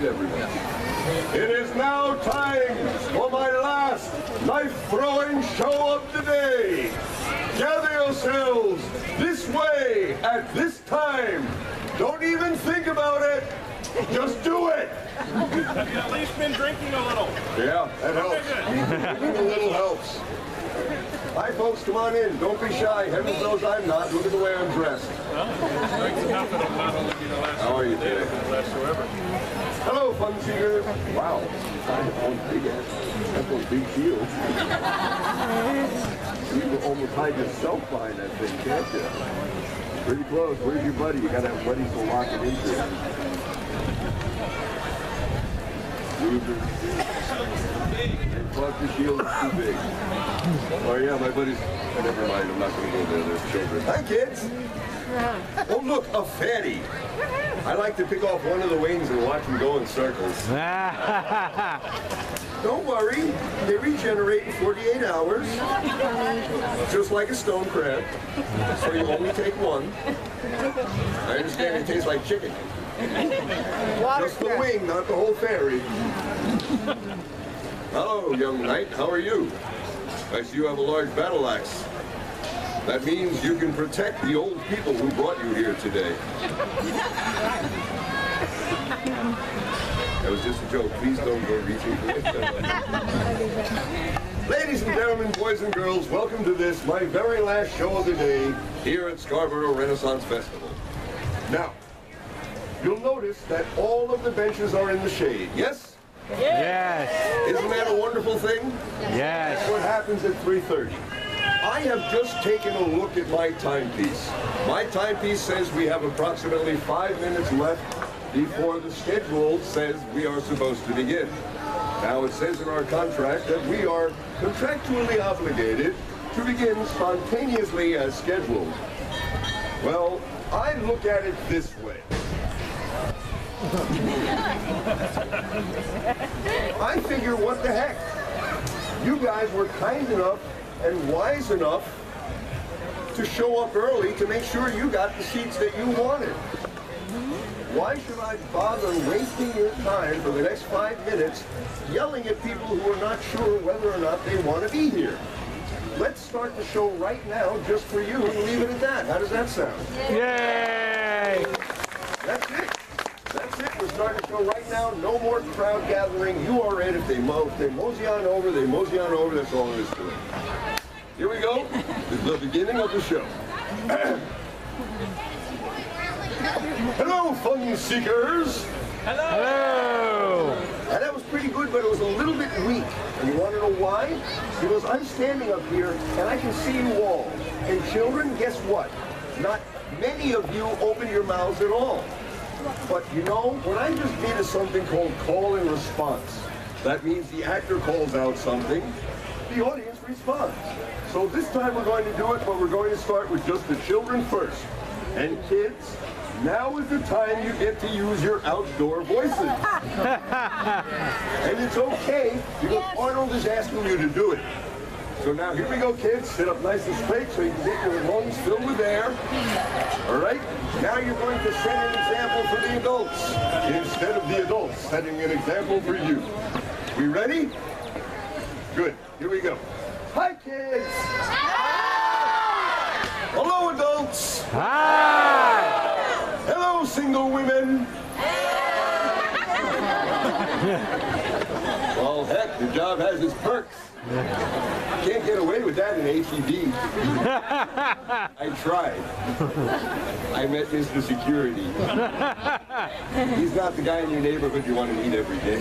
food everyone. It is now time for my last knife-throwing show of the day. Gather yourselves this way at this time. Don't even think about it. Just do it. Have you at least been drinking a little? Yeah, that helps. Drinking a little helps. Hi, folks, come on in. Don't be shy. Heaven knows I'm not. Look at the way I'm dressed. How are you today? Hello, fun seekers. Wow. That's those big shields. You can almost hide yourself behind that thing, can't you? Pretty close. Where's your buddy? You gotta have buddies to lock it into. And fuck, the shield is too big. Oh yeah, my buddies. Never mind, I'm not gonna go there. There's children. Hi, kids. Oh look, a fatty. I like to pick off one of the wings and watch them go in circles. Don't worry, they regenerate in 48 hours, just like a stone crab. So you only take one. I understand it tastes like chicken. Just the wing, not the whole fairy. Hello, young knight. How are you? I see you have a large battle axe. That means you can protect the old people who brought you here today. That was just a joke. Please don't go reaching for it. Ladies and gentlemen, boys and girls, welcome to this, my very last show of the day, here at Scarborough Renaissance Festival. Now, you'll notice that all of the benches are in the shade, yes? Yes. Isn't that a wonderful thing? Yes. That's what happens at 3:30. I have just taken a look at my timepiece. My timepiece says we have approximately 5 minutes left before the schedule says we are supposed to begin. Now it says in our contract that we are contractually obligated to begin spontaneously as scheduled. Well, I look at it this way. I figure, what the heck? You guys were kind enough and wise enough to show up early to make sure you got the seats that you wanted. Why should I bother wasting your time for the next 5 minutes yelling at people who are not sure whether or not they want to be here? Let's start the show right now just for you and leave it at that. How does that sound? Yay! That's it. That's it. We're starting the show right now. No more crowd gathering. You are it. If they mosey on over, they mosey on over. That's all there is to it. Here we go. This is the beginning of the show. Hello, fun seekers. Hello. And that was pretty good, but it was a little bit weak. And you want to know why? Because I'm standing up here and I can see you all. And children, guess what? Not many of you open your mouths at all. But you know, what I just did is something called call and response. That means the actor calls out something, the audience responds. So this time we're going to do it, but we're going to start with just the children first. And kids, now is the time you get to use your outdoor voices. And it's okay, because Arnold is asking you to do it. So now here we go, kids. Sit up nice and straight so you can get your lungs filled with air. All right? Now you're going to set an example for the adults instead of the adults setting an example for you. We ready? Good. Here we go. Hi, kids. Hi. Hello, adults. Hi. Hello, single women. Well, heck, the job has its perks. Can't get away with that in HED. I tried. I met Mr. Security. He's not the guy in your neighborhood you want to meet every day.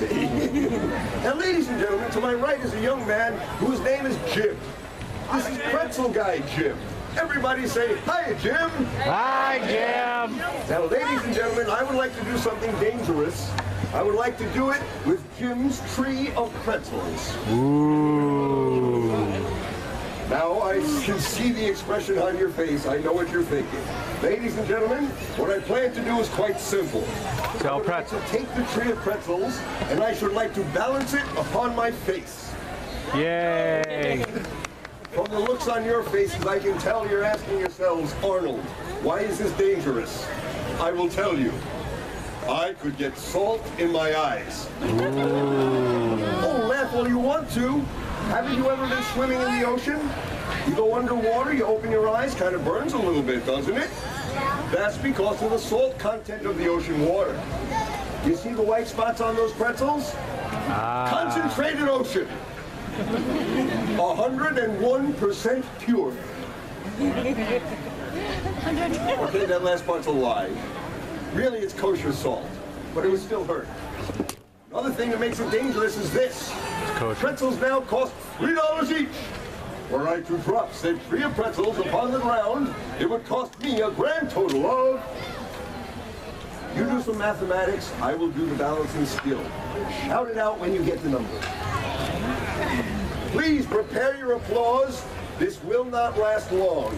Now, ladies and gentlemen, to my right is a young man whose name is Jim. This is Pretzel Guy Jim. Everybody say, hi, Jim. Hi, Jim. Now, ladies and gentlemen, I would like to do something dangerous. I would like to do it with Jim's tree of pretzels. Ooh. Now I can see the expression on your face. I know what you're thinking. Ladies and gentlemen, what I plan to do is quite simple. I would like to take the tree of pretzels, and I should like to balance it upon my face. Yay. From the looks on your faces, I can tell you're asking yourselves, Arnold, why is this dangerous? I will tell you. I could get salt in my eyes. Oh, laugh all you want to. Haven't you ever been swimming in the ocean? You go underwater, you open your eyes, kind of burns a little bit, doesn't it? That's because of the salt content of the ocean water. You see the white spots on those pretzels? Concentrated ocean. 101% pure. Okay, that last part's a lie. Really, it's kosher salt, but it would still hurt. Another thing that makes it dangerous is this. Pretzels now cost $3 each. Were I to drop said tray of pretzels upon the ground, it would cost me a grand total of... You do some mathematics, I will do the balancing skill. Shout it out when you get the number. Please prepare your applause. This will not last long.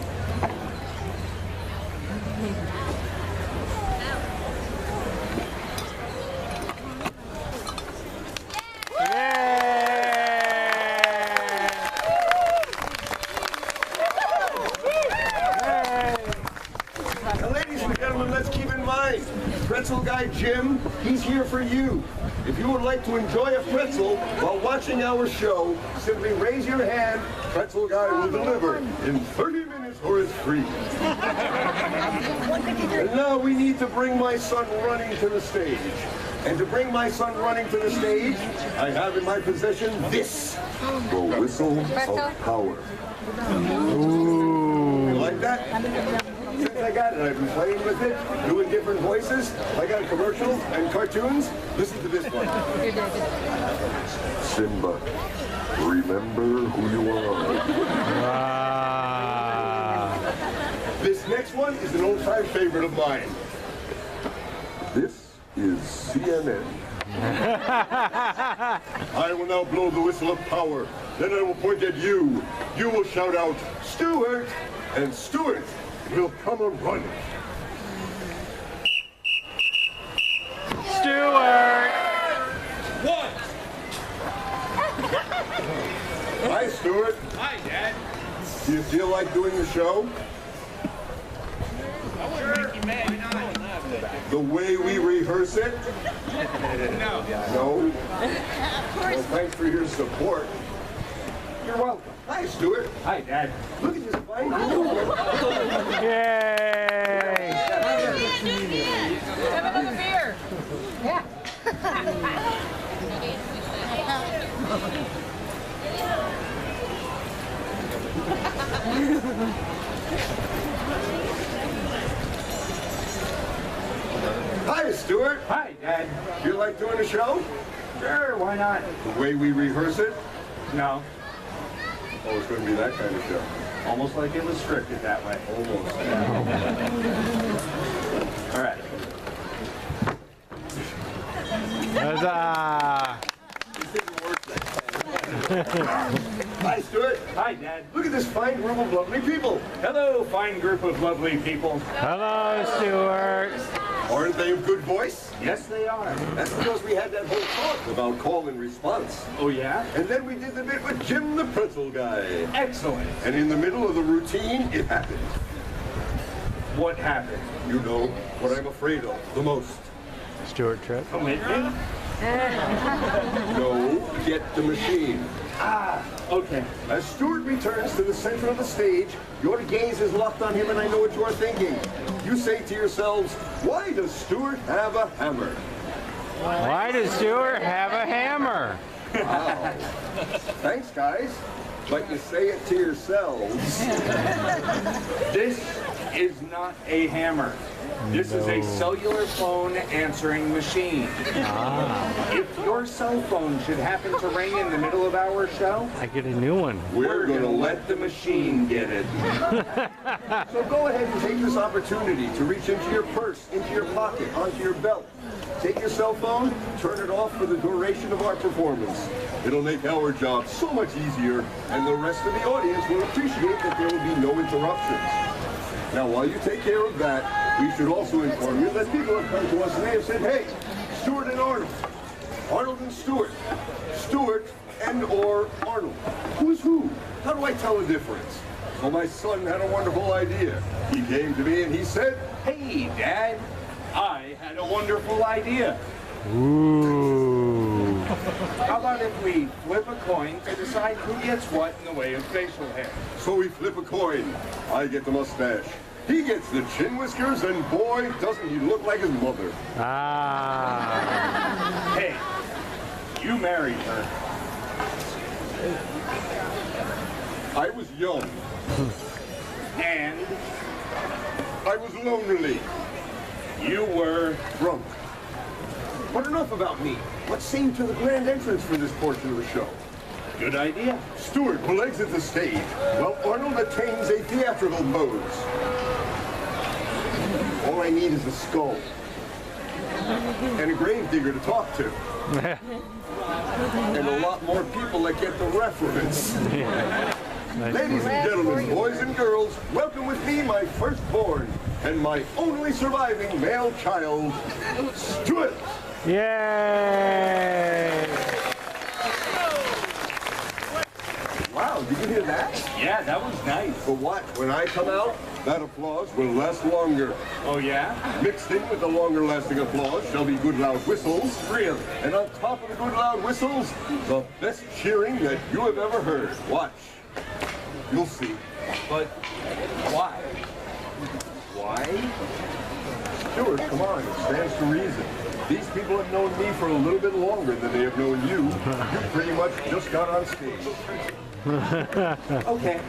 Now, ladies and gentlemen, let's keep in mind, pretzel guy Jim, he's here for you. If you would like to enjoy a pretzel while watching our show, simply raise your hand. Pretzel guy will deliver in 30 minutes or it's free. And now we need to bring my son running to the stage. And to bring my son running to the stage, I have in my possession this, the whistle of power. You like that? Since I got it, I've been playing with it, doing different voices. I got commercials and cartoons. Listen to this one. Simba, remember who you are. This next one is an old-time favorite of mine. This is CNN. I will now blow the whistle of power. Then I will point at you. You will shout out, Stuart, and Stuart will come and run. Stuart! One. Hi, Stuart. Hi, Dad. Do you feel like doing the show? I wouldn't make you mad. The way we rehearse it? No. No? Well, thanks for your support. You're welcome. Hi, Stuart. Hi, Dad. Look at this fine girl. Yay! Have another beer. Yeah. Hi, Stuart. Hi, Dad. You like doing a show? Sure, why not? The way we rehearse it? No. Oh, it's going to be that kind of show. Almost like it was scripted that way. Almost. All right. Huzzah! This didn't work that time. Hi, Stuart. Hi, Dad. Look at this fine group of lovely people. Hello, fine group of lovely people. Hello, Stuart. Aren't they of good voice? Yes, they are. That's because we had that whole talk about call and response. Oh, yeah? And then we did the bit with Jim the pretzel guy. Excellent. And in the middle of the routine, it happened. What happened? You know what I'm afraid of the most. Stuart Trip. Commitment? No, get the machine. Okay. As Stuart returns to the center of the stage, your gaze is locked on him and I know what you are thinking. You say to yourselves, why does Stuart have a hammer? Why does Stuart have a hammer? Wow. Thanks, guys. But you say it to yourselves. This is not a hammer. This is a cellular phone answering machine. If your cell phone should happen to ring in the middle of our show, I get a new one. We're gonna going to let the machine get it. So go ahead and take this opportunity to reach into your purse, into your pocket, onto your belt. Take your cell phone, turn it off for the duration of our performance. It'll make our job so much easier, and the rest of the audience will appreciate that there will be no interruptions. Now, while you take care of that, we should also inform you that people have come to us and they have said, hey, Stuart and Arnold. Arnold and Stuart. Stuart and or Arnold. Who's who? How do I tell the difference? So my son had a wonderful idea. He came to me and he said, Hey, Dad, I had a wonderful idea. Ooh. How about if we flip a coin to decide who gets what in the way of facial hair? So we flip a coin. I get the mustache. He gets the chin whiskers, and boy, doesn't he look like his mother. Ah. Hey, you married her. I was young. And I was lonely. you were Drunk. But enough about me. Let's sing to the grand entrance for this portion of the show. good idea. Stewart will exit the stage while Arnold attains a theatrical pose. All I need is a skull. And a gravedigger to talk to. And a lot more people that get the reference. Ladies and gentlemen, boys and girls, welcome with me my firstborn and my only surviving male child, Stewart. Yay! Wow, did you hear that? Yeah, that was nice. But watch, when I come out, that applause will last longer. Oh, yeah? Mixed in with the longer lasting applause shall be good loud whistles. Really? And on top of the good loud whistles, the best cheering that you have ever heard. Watch. You'll see. But why? Why? Stewart, come on, it stands to reason. These people have known me for a little bit longer than they have known you. You pretty much just got on stage. Okay.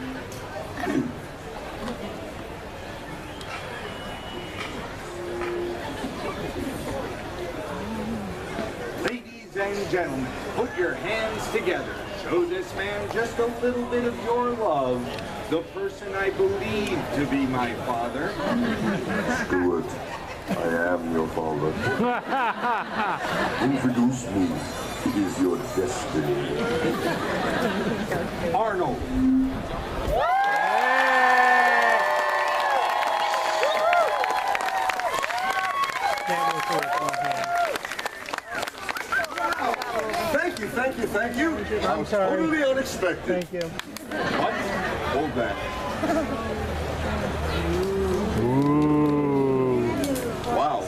Ladies and gentlemen, put your hands together. Show this man just a little bit of your love. The person I believe to be my father. Stewart, I am your father. Introduce me. It is your destiny. Arnold. Thank you, thank you, thank you. I'm sorry. Totally unexpected. Thank you. What? Hold that. Ooh. Wow.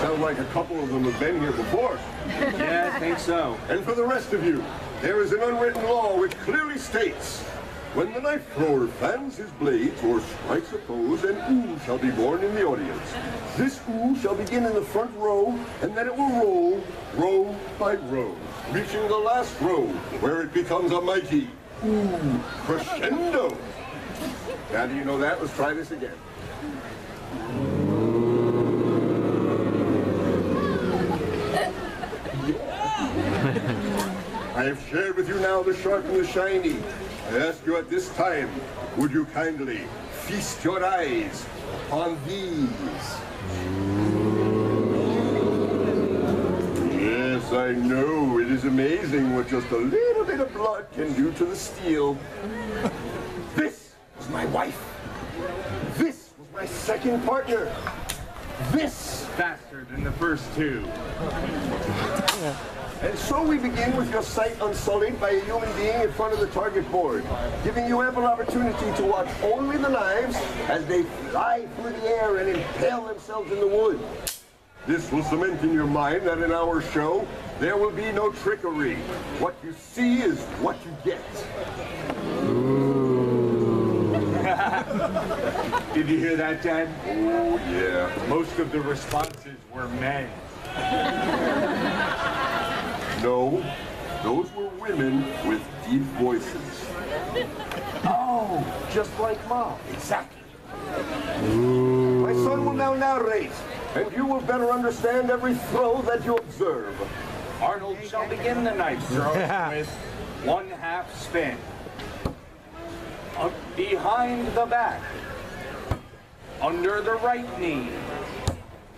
Sounds like a couple of them have been here before. Yeah, I think so. And for the rest of you, there is an unwritten law which clearly states, when the knife thrower fans his blades or strikes a pose, an ooh shall be born in the audience. This ooh shall begin in the front row, and then it will roll, row by row, reaching the last row, where it becomes a mighty ooh crescendo. Now that you know that, let's try this again. I have shared with you now the sharp and the shiny. I ask you at this time, would you kindly feast your eyes on these? Yes, I know. It is amazing what just a little bit of blood can do to the steel. This was my wife. This was my second partner. This. Faster than the first two. And so we begin with your sight unsullied by a human being in front of the target board, giving you ample opportunity to watch only the knives as they fly through the air and impale themselves in the wood. This will cement in your mind that in our show, there will be no trickery. What you see is what you get. Did you hear that, Dad? Oh, yeah. Most of the responses were men. No, those were women with deep voices. Oh, just like Mom. Exactly. My son will now narrate, and you will better understand every throw that you observe. Arnold shall begin the knife throw with 1/2 spin. Up behind the back. Under the right knee.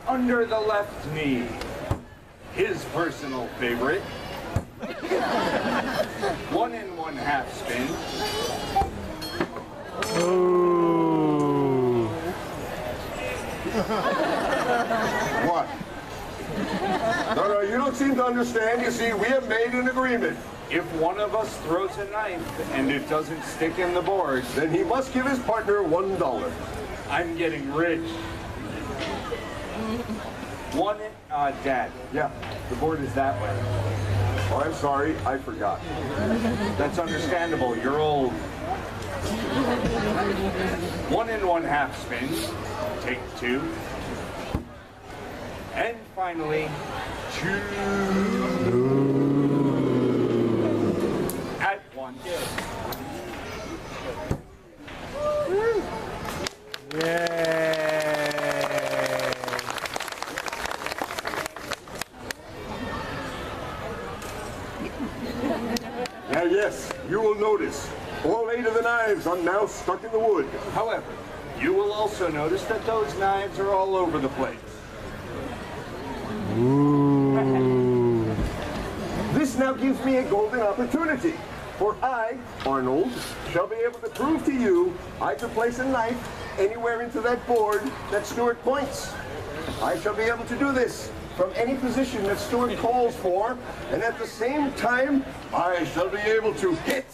Under the left knee. His personal favorite. 1 1/2 spin. Ooh. What? No, you don't seem to understand. You see, we have made an agreement. If one of us throws a knife and it doesn't stick in the board, Then he must give his partner $1. I'm getting rich. Dad. Yeah. The board is that way. Oh, I'm sorry. I forgot. That's understandable. You're old. 1 1/2 spin. Take 2. And finally, 2 at once. Now, yes, you will notice all 8 of the knives are now stuck in the wood. However, you will also notice that those knives are all over the place. This now gives me a golden opportunity, for I, Arnold, shall be able to prove to you I can place a knife anywhere into that board that Stuart points. I shall be able to do this from any position that Stuart calls for, and at the same time, I shall be able to hit